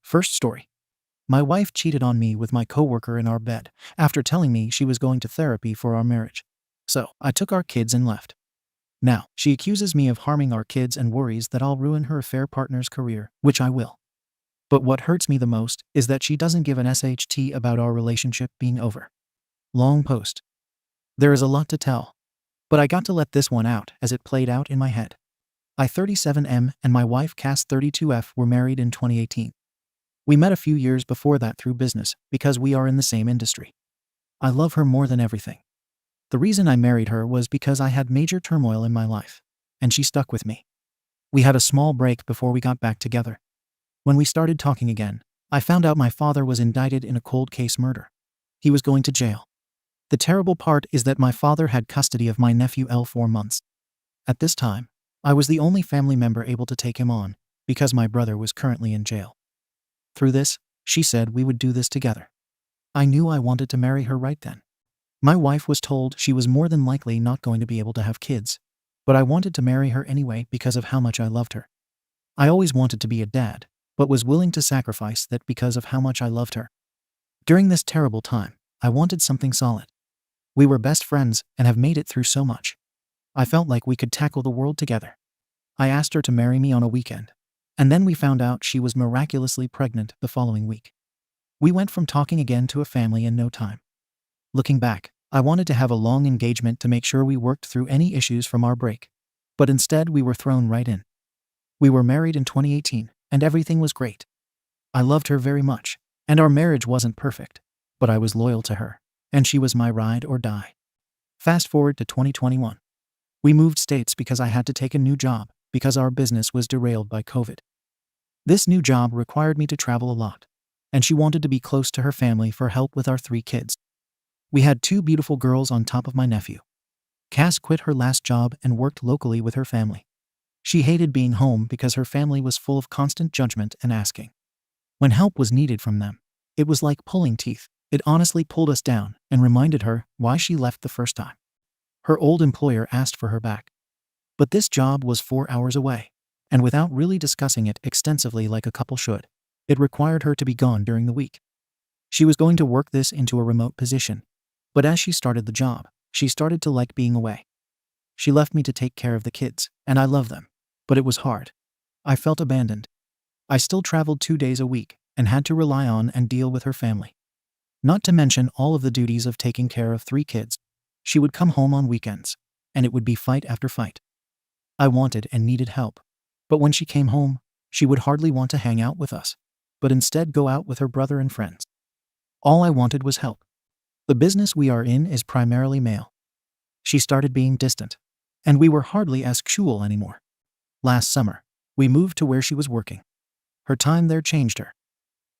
First story. My wife cheated on me with my coworker in our bed after telling me she was going to therapy for our marriage. So I took our kids and left. Now, she accuses me of harming our kids and worries that I'll ruin her affair partner's career, which I will. But what hurts me the most is that she doesn't give an SHT about our relationship being over. Long post. There is a lot to tell, but I got to let this one out as it played out in my head. I 37M and my wife Cass 32F were married in 2018. We met a few years before that through business because we are in the same industry. I love her more than everything. The reason I married her was because I had major turmoil in my life, and she stuck with me. We had a small break before we got back together. When we started talking again, I found out my father was indicted in a cold case murder. He was going to jail. The terrible part is that my father had custody of my nephew L 4 months. At this time, I was the only family member able to take him on because my brother was currently in jail. Through this, she said we would do this together. I knew I wanted to marry her right then. My wife was told she was more than likely not going to be able to have kids, but I wanted to marry her anyway because of how much I loved her. I always wanted to be a dad, but was willing to sacrifice that because of how much I loved her. During this terrible time, I wanted something solid. We were best friends and have made it through so much. I felt like we could tackle the world together. I asked her to marry me on a weekend, and then we found out she was miraculously pregnant the following week. We went from talking again to a family in no time. Looking back, I wanted to have a long engagement to make sure we worked through any issues from our break, but instead we were thrown right in. We were married in 2018, and everything was great. I loved her very much, and our marriage wasn't perfect, but I was loyal to her, and she was my ride or die. Fast forward to 2021. We moved states because I had to take a new job because our business was derailed by COVID. This new job required me to travel a lot, and she wanted to be close to her family for help with our 3 kids. We had 2 beautiful girls on top of my nephew. Cass quit her last job and worked locally with her family. She hated being home because her family was full of constant judgment and asking. When help was needed from them, it was like pulling teeth. It honestly pulled us down and reminded her why she left the first time. Her old employer asked for her back. But this job was 4 hours away, and without really discussing it extensively like a couple should, it required her to be gone during the week. She was going to work this into a remote position, but as she started the job, she started to like being away. She left me to take care of the kids, and I love them, but it was hard. I felt abandoned. I still traveled 2 days a week and had to rely on and deal with her family. Not to mention all of the duties of taking care of 3 kids. She would come home on weekends, and it would be fight after fight. I wanted and needed help, but when she came home, she would hardly want to hang out with us, but instead go out with her brother and friends. All I wanted was help. The business we are in is primarily male. She started being distant, and we were hardly as cool anymore. Last summer, we moved to where she was working. Her time there changed her.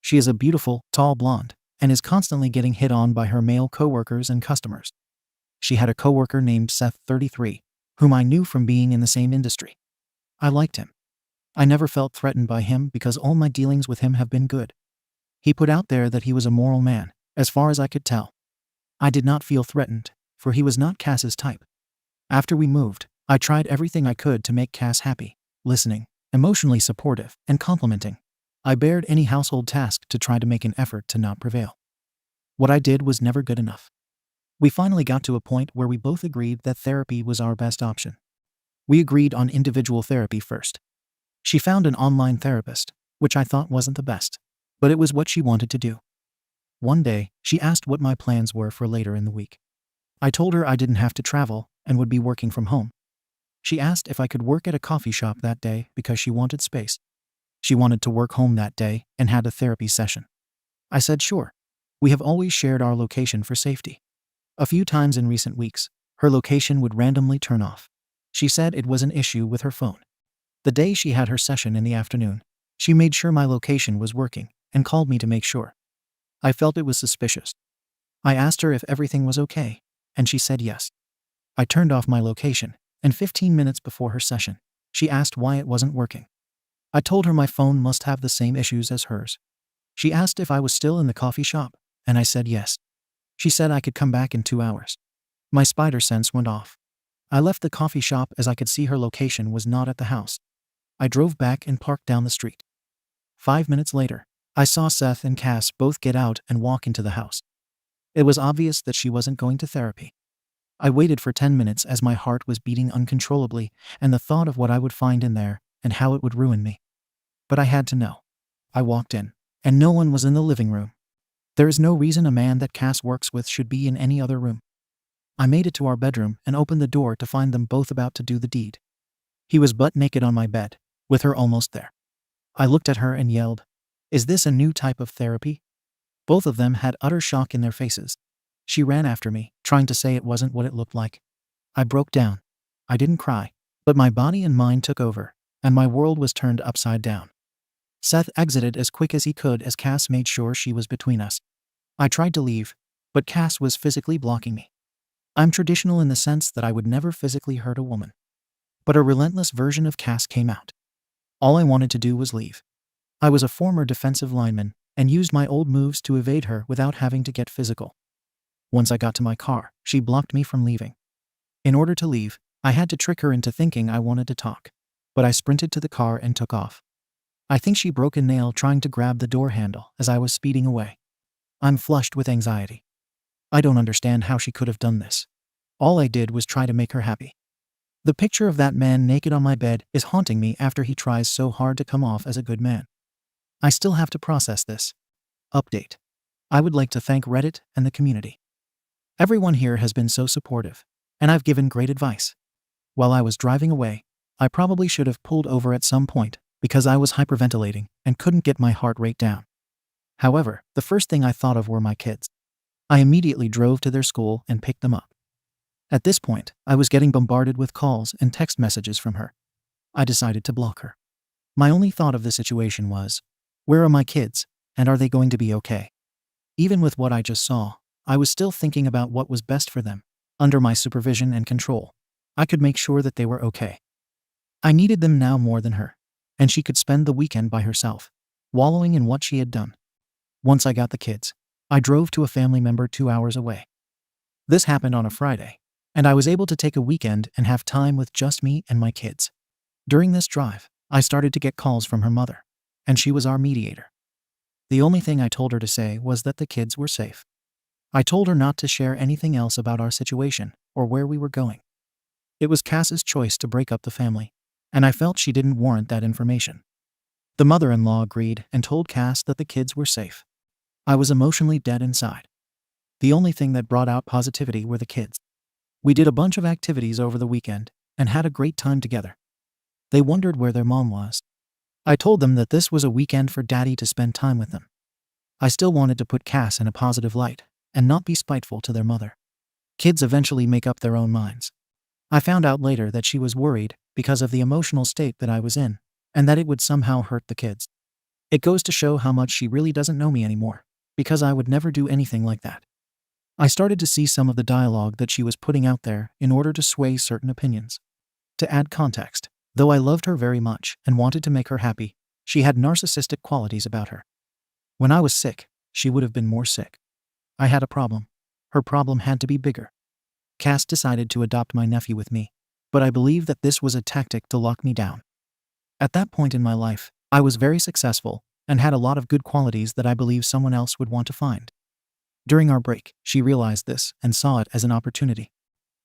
She is a beautiful, tall blonde, and is constantly getting hit on by her male coworkers and customers. She had a coworker named Seth 33, whom I knew from being in the same industry. I liked him. I never felt threatened by him because all my dealings with him have been good. He put out there that he was a moral man, as far as I could tell. I did not feel threatened, for he was not Cass's type. After we moved, I tried everything I could to make Cass happy, listening, emotionally supportive, and complimenting. I bared any household task to try to make an effort to not prevail. What I did was never good enough. We finally got to a point where we both agreed that therapy was our best option. We agreed on individual therapy first. She found an online therapist, which I thought wasn't the best, but it was what she wanted to do. One day, she asked what my plans were for later in the week. I told her I didn't have to travel and would be working from home. She asked if I could work at a coffee shop that day because she wanted space. She wanted to work home that day and had a therapy session. I said sure. We have always shared our location for safety. A few times in recent weeks, her location would randomly turn off. She said it was an issue with her phone. The day she had her session in the afternoon, she made sure my location was working and called me to make sure. I felt it was suspicious. I asked her if everything was okay, and she said yes. I turned off my location, and 15 minutes before her session, she asked why it wasn't working. I told her my phone must have the same issues as hers. She asked if I was still in the coffee shop, and I said yes. She said I could come back in 2 hours. My spider sense went off. I left the coffee shop as I could see her location was not at the house. I drove back and parked down the street. 5 minutes later, I saw Seth and Cass both get out and walk into the house. It was obvious that she wasn't going to therapy. I waited for 10 minutes as my heart was beating uncontrollably, and the thought of what I would find in there and how it would ruin me. But I had to know. I walked in, and no one was in the living room. There is no reason a man that Cass works with should be in any other room. I made it to our bedroom and opened the door to find them both about to do the deed. He was butt naked on my bed, with her almost there. I looked at her and yelled, "Is this a new type of therapy?" Both of them had utter shock in their faces. She ran after me, trying to say it wasn't what it looked like. I broke down. I didn't cry, but my body and mind took over, and my world was turned upside down. Seth exited as quick as he could as Cass made sure she was between us. I tried to leave, but Cass was physically blocking me. I'm traditional in the sense that I would never physically hurt a woman. But a relentless version of Cass came out. All I wanted to do was leave. I was a former defensive lineman and used my old moves to evade her without having to get physical. Once I got to my car, she blocked me from leaving. In order to leave, I had to trick her into thinking I wanted to talk. But I sprinted to the car and took off. I think she broke a nail trying to grab the door handle as I was speeding away. I'm flushed with anxiety. I don't understand how she could have done this. All I did was try to make her happy. The picture of that man naked on my bed is haunting me after he tries so hard to come off as a good man. I still have to process this. Update. I would like to thank Reddit and the community. Everyone here has been so supportive, and I've given great advice. While I was driving away, I probably should have pulled over at some point because I was hyperventilating and couldn't get my heart rate down. However, the first thing I thought of were my kids. I immediately drove to their school and picked them up. At this point, I was getting bombarded with calls and text messages from her. I decided to block her. My only thought of the situation was, where are my kids, and are they going to be okay? Even with what I just saw, I was still thinking about what was best for them. Under my supervision and control, I could make sure that they were okay. I needed them now more than her, and she could spend the weekend by herself, wallowing in what she had done. Once I got the kids, I drove to a family member 2 hours away. This happened on a Friday, and I was able to take a weekend and have time with just me and my kids. During this drive, I started to get calls from her mother, and she was our mediator. The only thing I told her to say was that the kids were safe. I told her not to share anything else about our situation or where we were going. It was Cass's choice to break up the family, and I felt she didn't warrant that information. The mother-in-law agreed and told Cass that the kids were safe. I was emotionally dead inside. The only thing that brought out positivity were the kids. We did a bunch of activities over the weekend and had a great time together. They wondered where their mom was. I told them that this was a weekend for Daddy to spend time with them. I still wanted to put Cass in a positive light and not be spiteful to their mother. Kids eventually make up their own minds. I found out later that she was worried because of the emotional state that I was in, and that it would somehow hurt the kids. It goes to show how much she really doesn't know me anymore, because I would never do anything like that. I started to see some of the dialogue that she was putting out there in order to sway certain opinions. To add context, though I loved her very much and wanted to make her happy, she had narcissistic qualities about her. When I was sick, she would have been more sick. I had a problem. Her problem had to be bigger. Cass decided to adopt my nephew with me, but I believe that this was a tactic to lock me down. At that point in my life, I was very successful and had a lot of good qualities that I believe someone else would want to find. During our break, she realized this and saw it as an opportunity.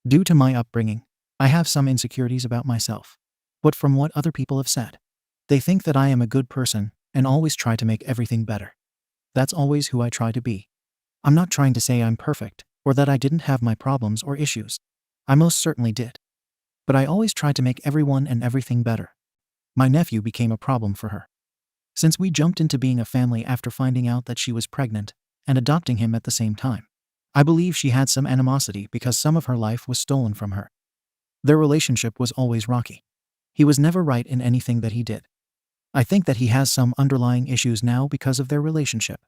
Due to my upbringing, I have some insecurities about myself. But from what other people have said, they think that I am a good person and always try to make everything better. That's always who I try to be. I'm not trying to say I'm perfect or that I didn't have my problems or issues. I most certainly did. But I always tried to make everyone and everything better. My nephew became a problem for her. Since we jumped into being a family after finding out that she was pregnant and adopting him at the same time, I believe she had some animosity because some of her life was stolen from her. Their relationship was always rocky. He was never right in anything that he did. I think that he has some underlying issues now because of their relationship.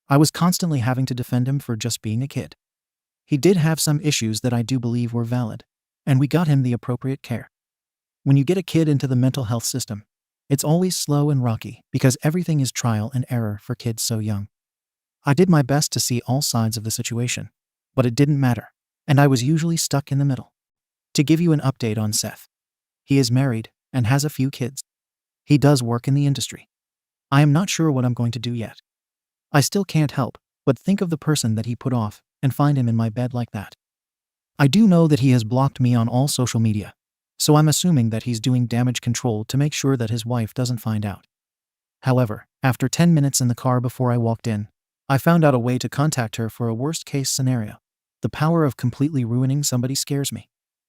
I was constantly having to defend him for just being a kid. He did have some issues that I do believe were valid, and we got him the appropriate care. When you get a kid into the mental health system, it's always slow and rocky because everything is trial and error for kids so young. I did my best to see all sides of the situation, but it didn't matter, and I was usually stuck in the middle. To give you an update on Seth, he is married and has a few kids. He does work in the industry. I am not sure what I'm going to do yet. I still can't help but think of the person that he put off and find him in my bed like that. I do know that he has blocked me on all social media, so I'm assuming that he's doing damage control to make sure that his wife doesn't find out. However, after 10 minutes in the car before I walked in, I found out a way to contact her for a worst-case scenario. The power of completely ruining somebody scares me.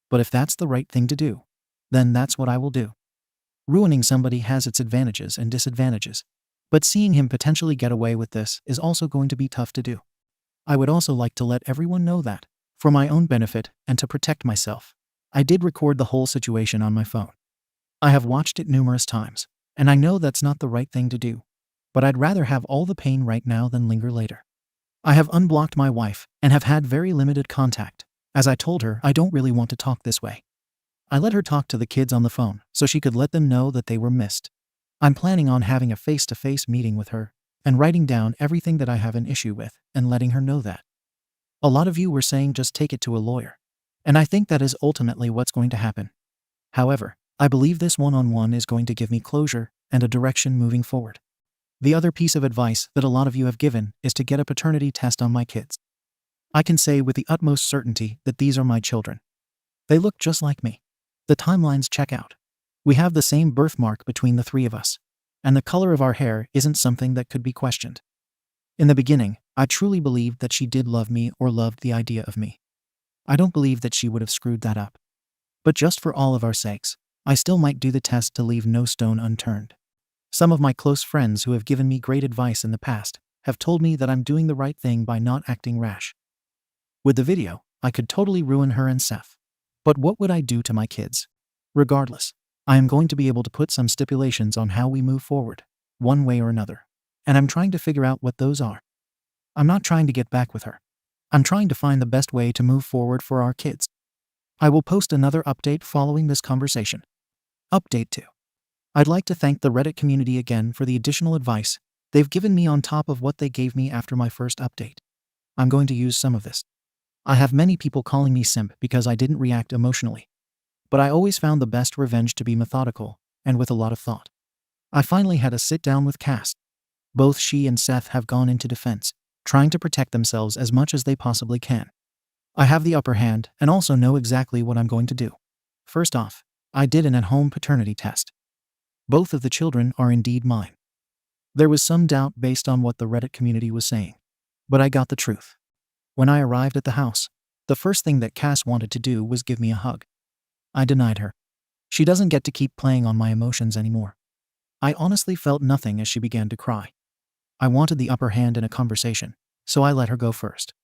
But if that's the right thing to do, then that's what I will do. Ruining somebody has its advantages and disadvantages, but seeing him potentially get away with this is also going to be tough to do. I would also like to let everyone know that, for my own benefit and to protect myself, I did record the whole situation on my phone. I have watched it numerous times, and I know that's not the right thing to do, but I'd rather have all the pain right now than linger later. I have unblocked my wife and have had very limited contact, as I told her I don't really want to talk this way. I let her talk to the kids on the phone so she could let them know that they were missed. I'm planning on having a face-to-face meeting with her and writing down everything that I have an issue with and letting her know that. A lot of you were saying just take it to a lawyer, and I think that is ultimately what's going to happen. However, I believe this one-on-one is going to give me closure and a direction moving forward. The other piece of advice that a lot of you have given is to get a paternity test on my kids. I can say with the utmost certainty that these are my children. They look just like me. The timelines check out. We have the same birthmark between the three of us, and the color of our hair isn't something that could be questioned. In the beginning, I truly believed that she did love me or loved the idea of me. I don't believe that she would have screwed that up. But just for all of our sakes, I still might do the test to leave no stone unturned. Some of my close friends who have given me great advice in the past have told me that I'm doing the right thing by not acting rash. With the video, I could totally ruin her and Seth. But what would I do to my kids? Regardless, I am going to be able to put some stipulations on how we move forward, one way or another. And I'm trying to figure out what those are. I'm not trying to get back with her. I'm trying to find the best way to move forward for our kids. I will post another update following this conversation. Update 2. I'd like to thank the Reddit community again for the additional advice they've given me on top of what they gave me after my first update. I'm going to use some of this. I have many people calling me simp because I didn't react emotionally. But I always found the best revenge to be methodical and with a lot of thought. I finally had a sit down with Cass. Both she and Seth have gone into defense, trying to protect themselves as much as they possibly can. I have the upper hand and also know exactly what I'm going to do. First off, I did an at-home paternity test. Both of the children are indeed mine. There was some doubt based on what the Reddit community was saying, but I got the truth. When I arrived at the house, the first thing that Cass wanted to do was give me a hug. I denied her. She doesn't get to keep playing on my emotions anymore. I honestly felt nothing as she began to cry. I wanted the upper hand in a conversation, so I let her go first.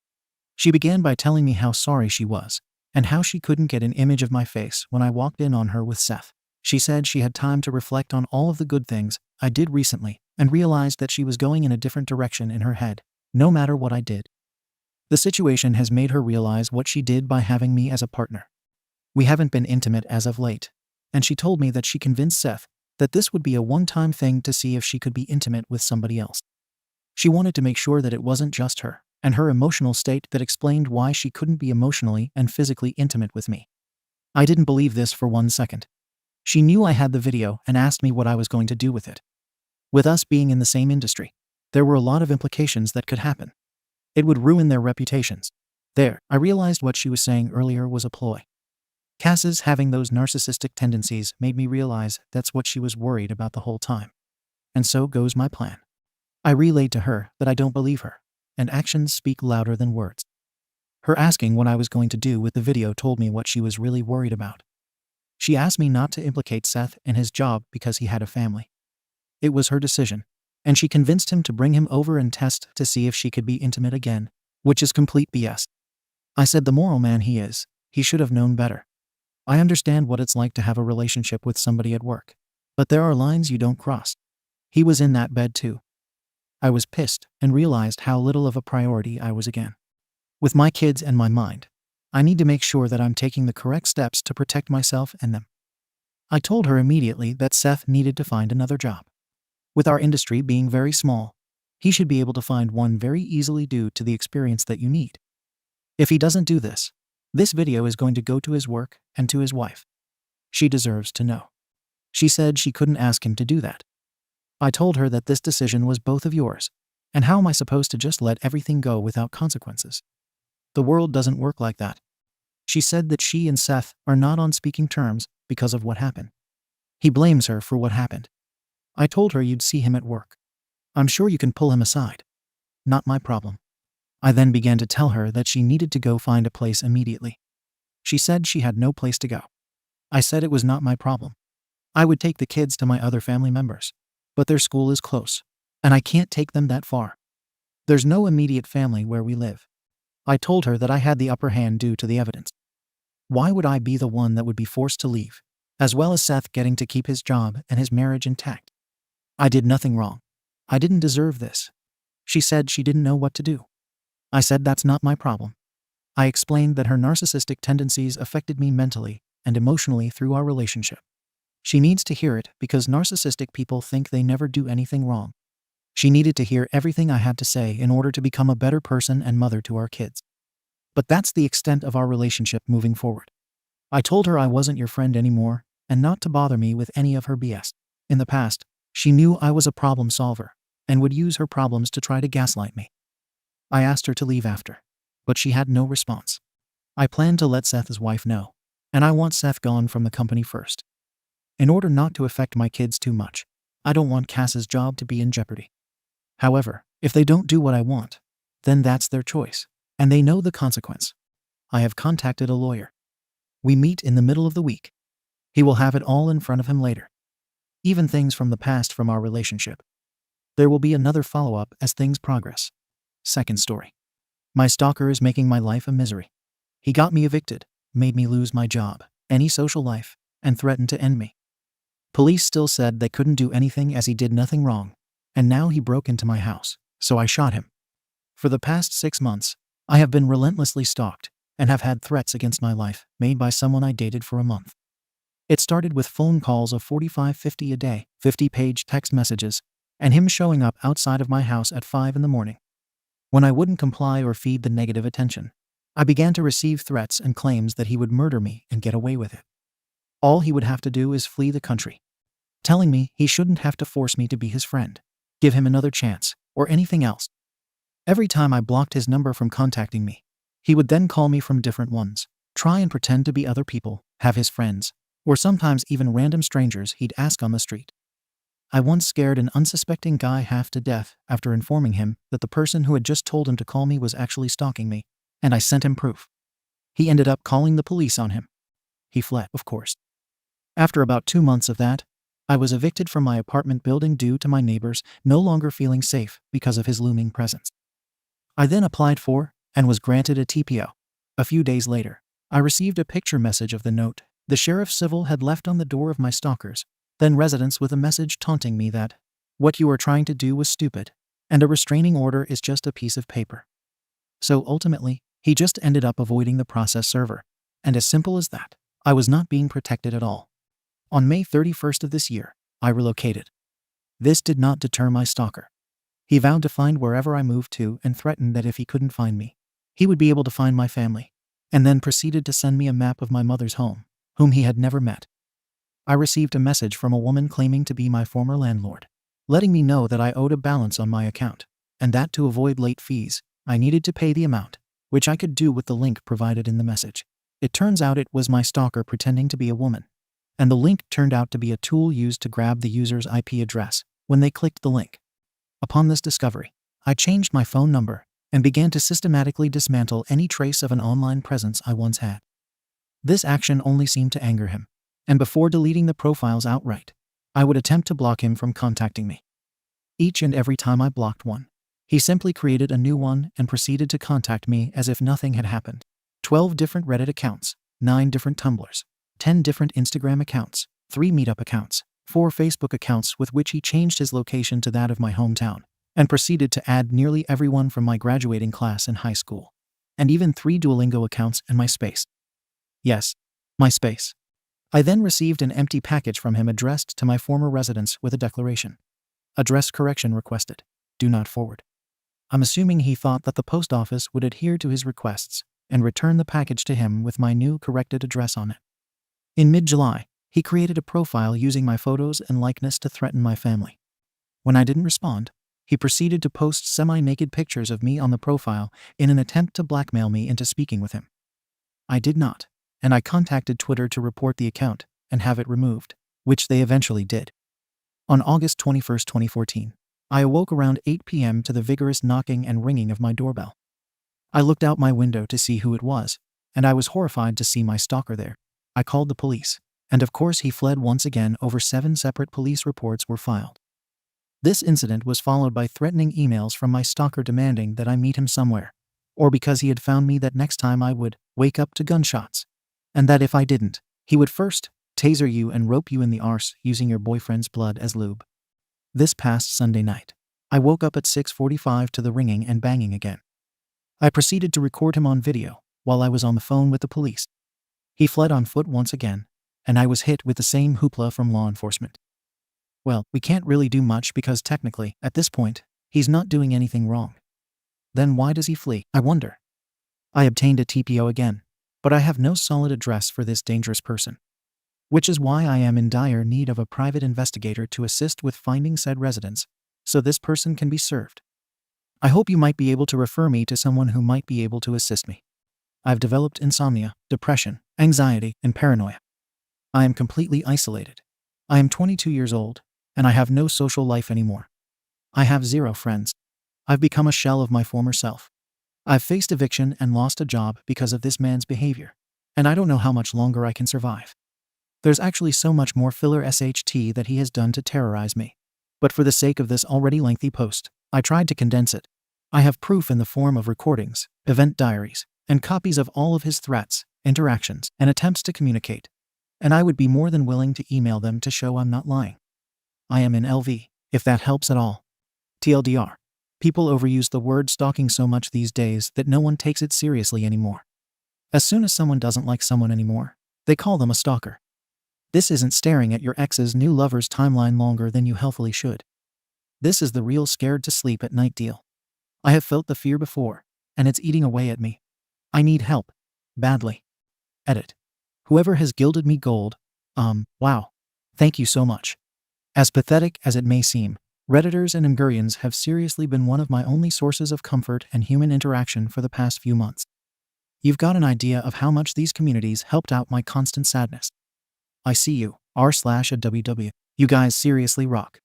She began by telling me how sorry she was, and how she couldn't get an image of my face when I walked in on her with Seth. She said she had time to reflect on all of the good things I did recently and realized that she was going in a different direction in her head, no matter what I did. The situation has made her realize what she did by having me as a partner. We haven't been intimate as of late, and she told me that she convinced Seth that this would be a one-time thing to see if she could be intimate with somebody else. She wanted to make sure that it wasn't just her and her emotional state that explained why she couldn't be emotionally and physically intimate with me. I didn't believe this for 1 second. She knew I had the video and asked me what I was going to do with it. With us being in the same industry, there were a lot of implications that could happen. It would ruin their reputations. There, I realized what she was saying earlier was a ploy. Cass's having those narcissistic tendencies made me realize that's what she was worried about the whole time. And so goes my plan. I relayed to her that I don't believe her, and actions speak louder than words. Her asking what I was going to do with the video told me what she was really worried about. She asked me not to implicate Seth in his job because he had a family. It was her decision, and she convinced him to bring him over and test to see if she could be intimate again, which is complete BS. I said the moral man he is, he should have known better. I understand what it's like to have a relationship with somebody at work, but there are lines you don't cross. He was in that bed too. I was pissed and realized how little of a priority I was again. With my kids and my mind, I need to make sure that I'm taking the correct steps to protect myself and them. I told her immediately that Seth needed to find another job. With our industry being very small, he should be able to find one very easily due to the experience that you need. If he doesn't do this, this video is going to go to his work and to his wife. She deserves to know. She said she couldn't ask him to do that. I told her that this decision was both of yours, and how am I supposed to just let everything go without consequences? The world doesn't work like that. She said that she and Seth are not on speaking terms because of what happened. He blames her for what happened. I told her you'd see him at work. I'm sure you can pull him aside. Not my problem. I then began to tell her that she needed to go find a place immediately. She said she had no place to go. I said it was not my problem. I would take the kids to my other family members, but their school is close, and I can't take them that far. There's no immediate family where we live. I told her that I had the upper hand due to the evidence. Why would I be the one that would be forced to leave, as well as Seth getting to keep his job and his marriage intact? I did nothing wrong. I didn't deserve this. She said she didn't know what to do. I said that's not my problem. I explained that her narcissistic tendencies affected me mentally and emotionally through our relationship. She needs to hear it because narcissistic people think they never do anything wrong. She needed to hear everything I had to say in order to become a better person and mother to our kids. But that's the extent of our relationship moving forward. I told her I wasn't your friend anymore and not to bother me with any of her BS. In the past, she knew I was a problem solver and would use her problems to try to gaslight me. I asked her to leave after, but she had no response. I plan to let Seth's wife know, and I want Seth gone from the company first. In order not to affect my kids too much, I don't want Cass's job to be in jeopardy. However, if they don't do what I want, then that's their choice, and they know the consequence. I have contacted a lawyer. We meet in the middle of the week. He will have it all in front of him later. Even things from the past from our relationship. There will be another follow-up as things progress. Second story. My stalker is making my life a misery. He got me evicted, made me lose my job, any social life, and threatened to end me. Police still said they couldn't do anything as he did nothing wrong, and now he broke into my house, so I shot him. For the past 6 months, I have been relentlessly stalked and have had threats against my life made by someone I dated for a month. It started with phone calls of 45-50 a day, 50-page text messages, and him showing up outside of my house at 5 in the morning. When I wouldn't comply or feed the negative attention, I began to receive threats and claims that he would murder me and get away with it. All he would have to do is flee the country, telling me he shouldn't have to force me to be his friend, give him another chance, or anything else. Every time I blocked his number from contacting me, he would then call me from different ones, try and pretend to be other people, have his friends, or sometimes even random strangers he'd ask on the street. I once scared an unsuspecting guy half to death after informing him that the person who had just told him to call me was actually stalking me, and I sent him proof. He ended up calling the police on him. He fled, of course. After about 2 months of that, I was evicted from my apartment building due to my neighbors no longer feeling safe because of his looming presence. I then applied for and was granted a TPO. A few days later, I received a picture message of the note the sheriff civil had left on the door of my stalkers, then residence with a message taunting me that what you are trying to do was stupid, and a restraining order is just a piece of paper. So ultimately, he just ended up avoiding the process server, and as simple as that, I was not being protected at all. On May 31st of this year, I relocated. This did not deter my stalker. He vowed to find wherever I moved to and threatened that if he couldn't find me, he would be able to find my family, and then proceeded to send me a map of my mother's home, whom he had never met. I received a message from a woman claiming to be my former landlord, letting me know that I owed a balance on my account, and that to avoid late fees, I needed to pay the amount, which I could do with the link provided in the message. It turns out it was my stalker pretending to be a woman, and the link turned out to be a tool used to grab the user's IP address when they clicked the link. Upon this discovery, I changed my phone number and began to systematically dismantle any trace of an online presence I once had. This action only seemed to anger him, and before deleting the profiles outright, I would attempt to block him from contacting me. Each and every time I blocked one, he simply created a new one and proceeded to contact me as if nothing had happened. 12 different Reddit accounts, 9 different Tumblrs, 10 different Instagram accounts, 3 Meetup accounts, 4 Facebook accounts with which he changed his location to that of my hometown, and proceeded to add nearly everyone from my graduating class in high school, and even 3 Duolingo accounts and MySpace. Yes, MySpace. I then received an empty package from him addressed to my former residence with a declaration. Address correction requested. Do not forward. I'm assuming he thought that the post office would adhere to his requests and return the package to him with my new corrected address on it. In mid-July, he created a profile using my photos and likeness to threaten my family. When I didn't respond, he proceeded to post semi-naked pictures of me on the profile in an attempt to blackmail me into speaking with him. I did not, and I contacted Twitter to report the account and have it removed, which they eventually did. On August 21, 2014, I awoke around 8 p.m. to the vigorous knocking and ringing of my doorbell. I looked out my window to see who it was, and I was horrified to see my stalker there. I called the police, and of course he fled once again. Over 7 separate police reports were filed. This incident was followed by threatening emails from my stalker demanding that I meet him somewhere, or because he had found me that next time I would wake up to gunshots, and that if I didn't, he would first taser you and rope you in the arse using your boyfriend's blood as lube. This past Sunday night, I woke up at 6:45 to the ringing and banging again. I proceeded to record him on video while I was on the phone with the police. He fled on foot once again, and I was hit with the same hoopla from law enforcement. Well, we can't really do much because technically, at this point, he's not doing anything wrong. Then why does he flee, I wonder? I obtained a TPO again, but I have no solid address for this dangerous person, which is why I am in dire need of a private investigator to assist with finding said residence, so this person can be served. I hope you might be able to refer me to someone who might be able to assist me. I've developed insomnia, depression, anxiety, and paranoia. I am completely isolated. I am 22 years old, and I have no social life anymore. I have 0 friends. I've become a shell of my former self. I've faced eviction and lost a job because of this man's behavior, and I don't know how much longer I can survive. There's actually so much more filler SHT that he has done to terrorize me. But for the sake of this already lengthy post, I tried to condense it. I have proof in the form of recordings, event diaries, and copies of all of his threats, interactions, and attempts to communicate. And I would be more than willing to email them to show I'm not lying. I am in LV, if that helps at all. TLDR. People overuse the word stalking so much these days that no one takes it seriously anymore. As soon as someone doesn't like someone anymore, they call them a stalker. This isn't staring at your ex's new lover's timeline longer than you healthily should. This is the real scared to sleep at night deal. I have felt the fear before, and it's eating away at me. I need help. Badly. Edit. Whoever has gilded me gold, wow. Thank you so much. As pathetic as it may seem, Redditors and Imgurians have seriously been one of my only sources of comfort and human interaction for the past few months. You've got an idea of how much these communities helped out my constant sadness. I see you, r/WW. You guys seriously rock.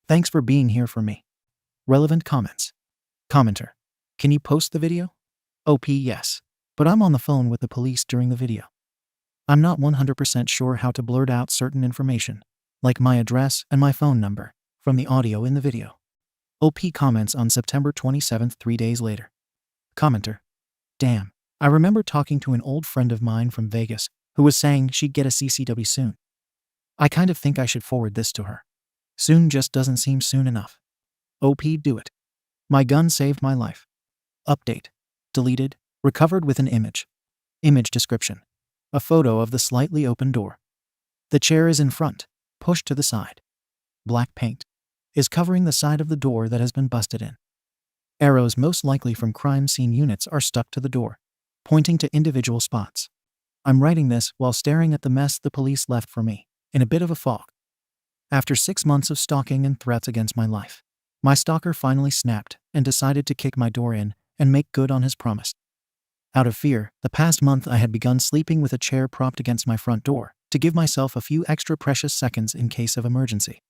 Thanks for being here for me. Relevant comments. Commenter. Can you post the video? OP yes. But I'm on the phone with the police during the video. I'm not 100% sure how to blurt out certain information, like my address and my phone number, from the audio in the video. OP comments on September 27th, 3 days later. Commenter. Damn. I remember talking to an old friend of mine from Vegas who was saying she'd get a CCW soon. I kind of think I should forward this to her. Soon just doesn't seem soon enough. OP do it. My gun saved my life. Update. Deleted. Recovered with an image. Image description. A photo of the slightly open door. The chair is in front, pushed to the side. Black paint is covering the side of the door that has been busted in. Arrows most likely from crime scene units are stuck to the door, pointing to individual spots. I'm writing this while staring at the mess the police left for me, in a bit of a fog. After 6 months of stalking and threats against my life, my stalker finally snapped and decided to kick my door in and make good on his promise. Out of fear, the past month I had begun sleeping with a chair propped against my front door to give myself a few extra precious seconds in case of emergency.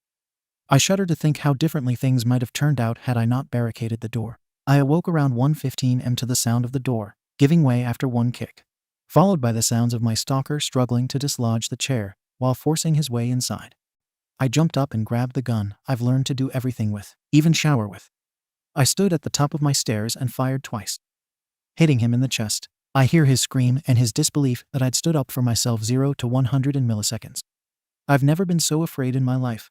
I shudder to think how differently things might have turned out had I not barricaded the door. I awoke around 1:15 am to the sound of the door giving way after one kick, followed by the sounds of my stalker struggling to dislodge the chair while forcing his way inside. I jumped up and grabbed the gun I've learned to do everything with, even shower with. I stood at the top of my stairs and fired twice, hitting him in the chest. I hear his scream and his disbelief that I'd stood up for myself 0 to 100 in milliseconds. I've never been so afraid in my life.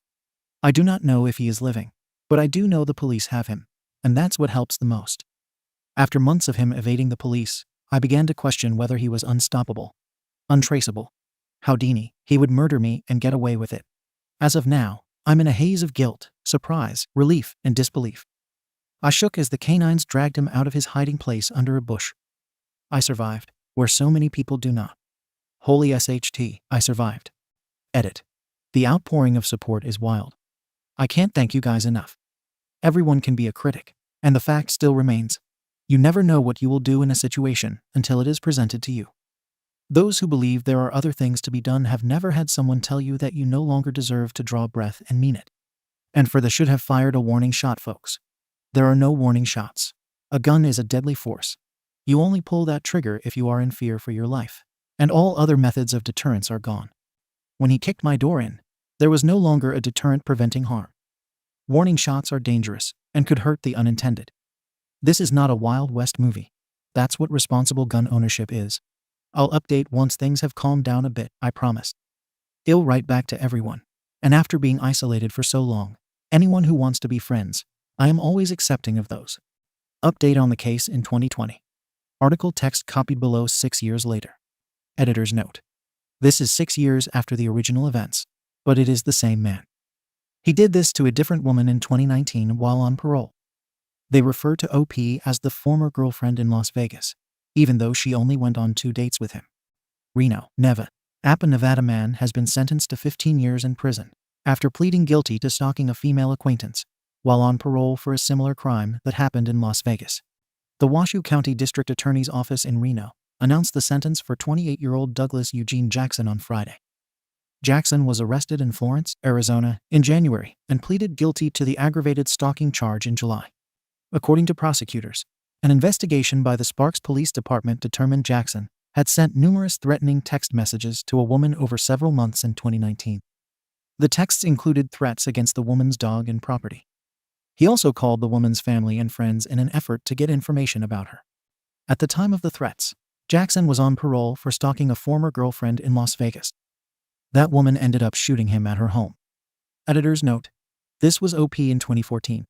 I do not know if he is living, but I do know the police have him, and that's what helps the most. After months of him evading the police, I began to question whether he was unstoppable, untraceable. Houdini, he would murder me and get away with it. As of now, I'm in a haze of guilt, surprise, relief, and disbelief. I shook as the canines dragged him out of his hiding place under a bush. I survived, where so many people do not. Holy SHT, I survived. Edit. The outpouring of support is wild. I can't thank you guys enough. Everyone can be a critic, and the fact still remains. You never know what you will do in a situation until it is presented to you. Those who believe there are other things to be done have never had someone tell you that you no longer deserve to draw breath and mean it. And for the should have fired a warning shot, folks. There are no warning shots. A gun is a deadly force. You only pull that trigger if you are in fear for your life, and all other methods of deterrence are gone. When he kicked my door in, there was no longer a deterrent preventing harm. Warning shots are dangerous and could hurt the unintended. This is not a Wild West movie. That's what responsible gun ownership is. I'll update once things have calmed down a bit, I promise. I'll write back to everyone. And after being isolated for so long, anyone who wants to be friends, I am always accepting of those. Update on the case in 2020. Article text copied below 6 years later. Editor's note. This is 6 years after the original events, but it is the same man. He did this to a different woman in 2019 while on parole. They refer to OP as the former girlfriend in Las Vegas, even though she only went on 2 dates with him. Reno, Nevada. AITA, Nevada man has been sentenced to 15 years in prison after pleading guilty to stalking a female acquaintance while on parole for a similar crime that happened in Las Vegas. The Washoe County District Attorney's Office in Reno announced the sentence for 28-year-old Douglas Eugene Jackson on Friday. Jackson was arrested in Florence, Arizona, in January and pleaded guilty to the aggravated stalking charge in July. According to prosecutors, an investigation by the Sparks Police Department determined Jackson had sent numerous threatening text messages to a woman over several months in 2019. The texts included threats against the woman's dog and property. He also called the woman's family and friends in an effort to get information about her. At the time of the threats, Jackson was on parole for stalking a former girlfriend in Las Vegas. That woman ended up shooting him at her home. Editor's note. This was OP in 2014.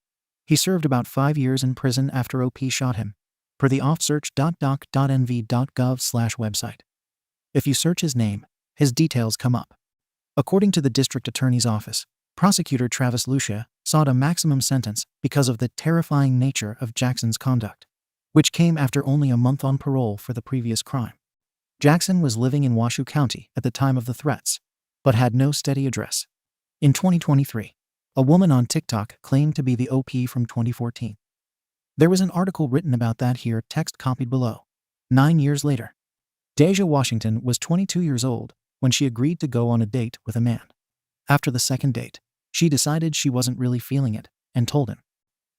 He served about 5 years in prison after OP shot him, per the offsearch.doc.nv.gov/website. If you search his name, his details come up. According to the district attorney's office, prosecutor Travis Lucia sought a maximum sentence because of the terrifying nature of Jackson's conduct, which came after only a month on parole for the previous crime. Jackson was living in Washoe County at the time of the threats, but had no steady address. In 2023, a woman on TikTok claimed to be the OP from 2014. There was an article written about that here, text copied below. 9 years later, Deja Washington was 22 years old when she agreed to go on a date with a man. After the second date, she decided she wasn't really feeling it and told him.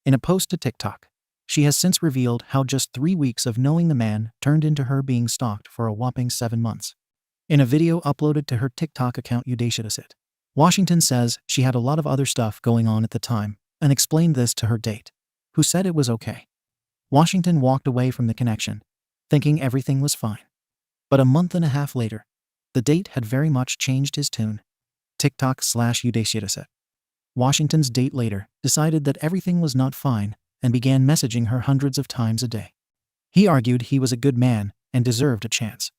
In a post to TikTok, she has since revealed how just 3 weeks of knowing the man turned into her being stalked for a whopping 7 months. In a video uploaded to her TikTok account IDOWorkHereLady, Washington says she had a lot of other stuff going on at the time and explained this to her date, who said it was okay. Washington walked away from the connection, thinking everything was fine. But a month and a half later, the date had very much changed his tune. TikTok/IDOWorkHereLady. Washington's date later decided that everything was not fine and began messaging her hundreds of times a day. He argued he was a good man and deserved a chance.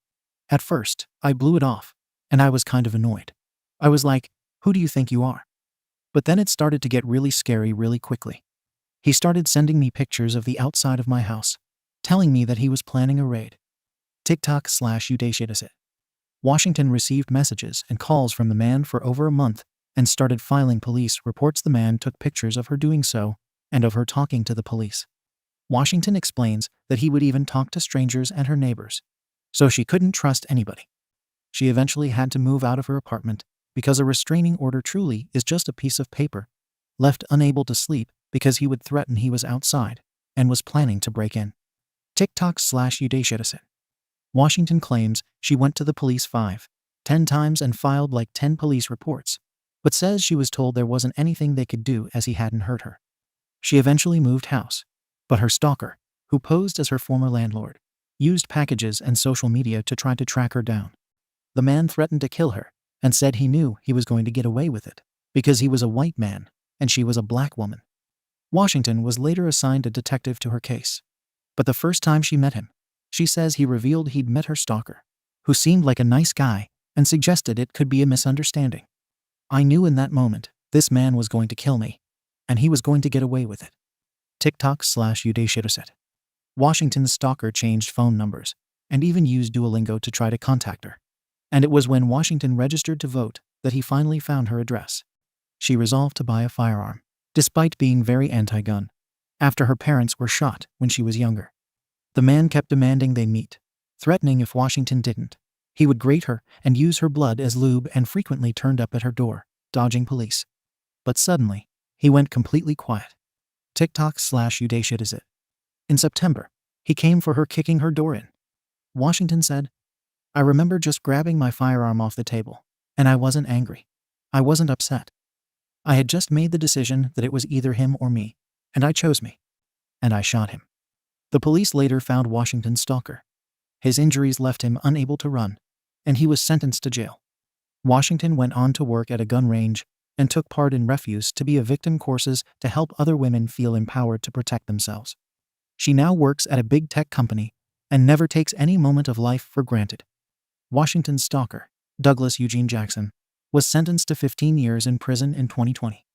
At first, I blew it off, and I was kind of annoyed. I was like, who do you think you are? But then it started to get really scary really quickly. He started sending me pictures of the outside of my house, telling me that he was planning a raid. TikTok/IDOWorkHereLady. Washington received messages and calls from the man for over a month and started filing police reports. The man took pictures of her doing so and of her talking to the police. Washington explains that he would even talk to strangers and her neighbors, so she couldn't trust anybody. She eventually had to move out of her apartment because a restraining order truly is just a piece of paper, left unable to sleep because he would threaten he was outside and was planning to break in. TikTok/IDOWorkHereLady. Washington claims she went to the police 5-10 times and filed like 10 police reports, but says she was told there wasn't anything they could do as he hadn't hurt her. She eventually moved house, but her stalker, who posed as her former landlord, used packages and social media to try to track her down. The man threatened to kill her and said he knew he was going to get away with it because he was a white man and she was a black woman. Washington was later assigned a detective to her case, but the first time she met him, she says he revealed he'd met her stalker, who seemed like a nice guy and suggested it could be a misunderstanding. I knew in that moment this man was going to kill me, and he was going to get away with it. TikTok/IDOWorkHereLady. Washington's stalker changed phone numbers and even used Duolingo to try to contact her. And it was when Washington registered to vote that he finally found her address. she resolved to buy a firearm, despite being very anti-gun, after her parents were shot when she was younger. The man kept demanding they meet, threatening if Washington didn't, he would grate her and use her blood as lube, and frequently turned up at her door, dodging police. But suddenly, he went completely quiet. TikTok/you day shit is it. In September, he came for her, kicking her door in. Washington said, "I remember just grabbing my firearm off the table, and I wasn't angry. I wasn't upset. I had just made the decision that it was either him or me, and I chose me. And I shot him." The police later found Washington's stalker. His injuries left him unable to run, and he was sentenced to jail. Washington went on to work at a gun range and took part in Refuse to be a victim courses to help other women feel empowered to protect themselves. She now works at a big tech company and never takes any moment of life for granted. Washington's stalker, Douglas Eugene Jackson, was sentenced to 15 years in prison in 2020.